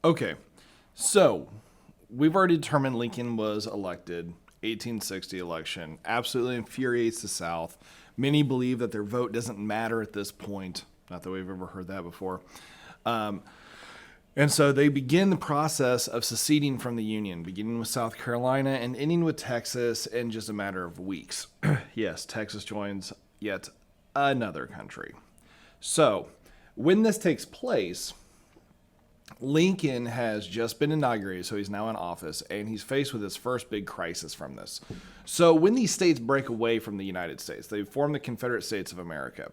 Okay, so we've already determined Lincoln was elected. 1860 election absolutely infuriates the South. Many believe that their vote doesn't matter at this point. Not that we've ever heard that before. And so they begin the process of seceding from the Union, beginning with South Carolina and ending with Texas in just a matter of weeks. Yes, Texas joins yet another country. So when this takes place, Lincoln has just been inaugurated, so he's now in office, and he's faced with his first big crisis from this. So when these states break away from the United States, they form the Confederate States of America.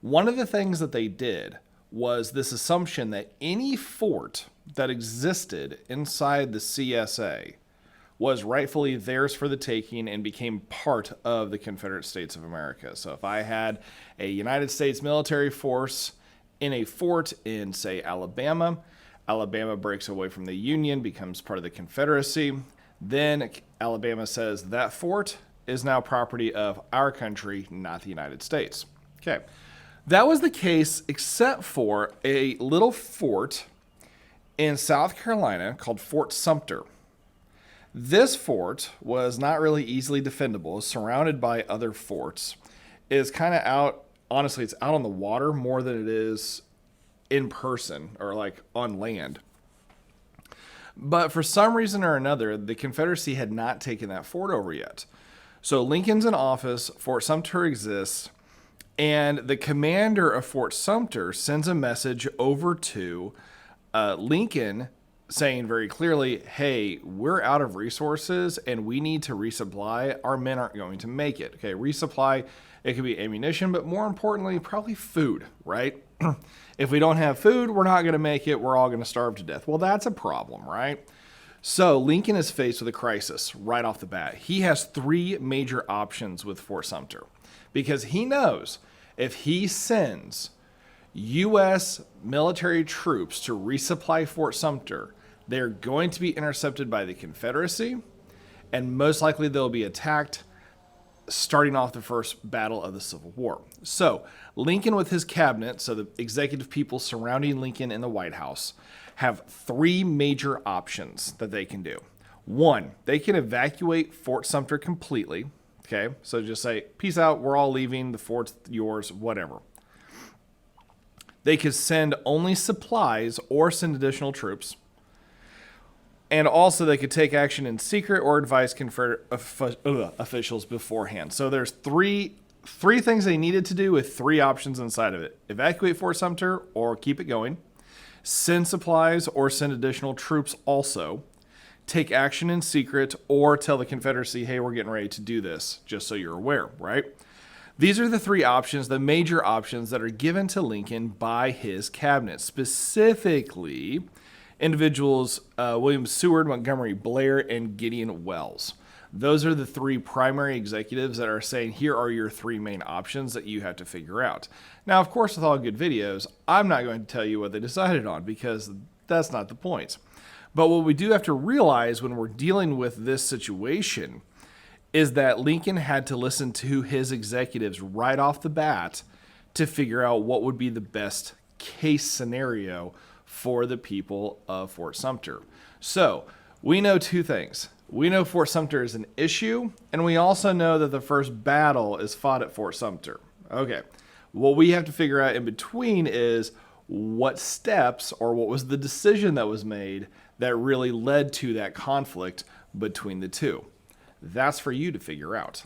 One of the things that they did was this assumption that any fort that existed inside the CSA was rightfully theirs for the taking and became part of the Confederate States of America. So if I had a United States military force in a fort in, say, Alabama, Alabama breaks away from the Union, becomes part of the Confederacy. Then Alabama says that fort is now property of our country, not the United States. Okay. That was the case except for a little fort in South Carolina called Fort Sumter. This fort was not really easily defendable, surrounded by other forts. It is kind of out, honestly, it's out on the water more than it is in person or like on land. But for some reason or another, the Confederacy had not taken that fort over yet. So Lincoln's in office, Fort Sumter exists, and the commander of Fort Sumter sends a message over to Lincoln saying very clearly, hey, we're out of resources and we need to resupply. Our men aren't going to make it. Okay, resupply, it could be ammunition, but more importantly, probably food, right? If we don't have food, we're not going to make it. We're all going to starve to death. Well, that's a problem, right? So Lincoln is faced with a crisis right off the bat. He has three major options with Fort Sumter because he knows if he sends U.S. military troops to resupply Fort Sumter, they're going to be intercepted by the Confederacy, and most likely they'll be attacked, starting off the first battle of the Civil War. So Lincoln with his cabinet, so the executive people surrounding Lincoln in the White House, have three major options that they can do. One, they can evacuate Fort Sumter completely. Okay, so just say, peace out, we're all leaving, the fort's yours, whatever. They could send only supplies or send additional troops. And also they could take action in secret or advise Confederate officials beforehand. So there's three things they needed to do with three options inside of it. Evacuate Fort Sumter or keep it going. Send supplies or send additional troops also. Take action in secret or tell the Confederacy, hey, we're getting ready to do this, just so you're aware, right? These are the three options, the major options that are given to Lincoln by his cabinet, specifically individuals William Seward, Montgomery Blair, and Gideon Welles. Those are the three primary executives that are saying, here are your three main options that you have to figure out. Now, of course, with all good videos, I'm not going to tell you what they decided on because that's not the point. But what we do have to realize when we're dealing with this situation is that Lincoln had to listen to his executives right off the bat to figure out what would be the best case scenario for the people of Fort Sumter. So we know two things. We know Fort Sumter is an issue, and we also know that the first battle is fought at Fort Sumter. Okay, what we have to figure out in between is what steps or what was the decision that was made that really led to that conflict between the two. That's for you to figure out.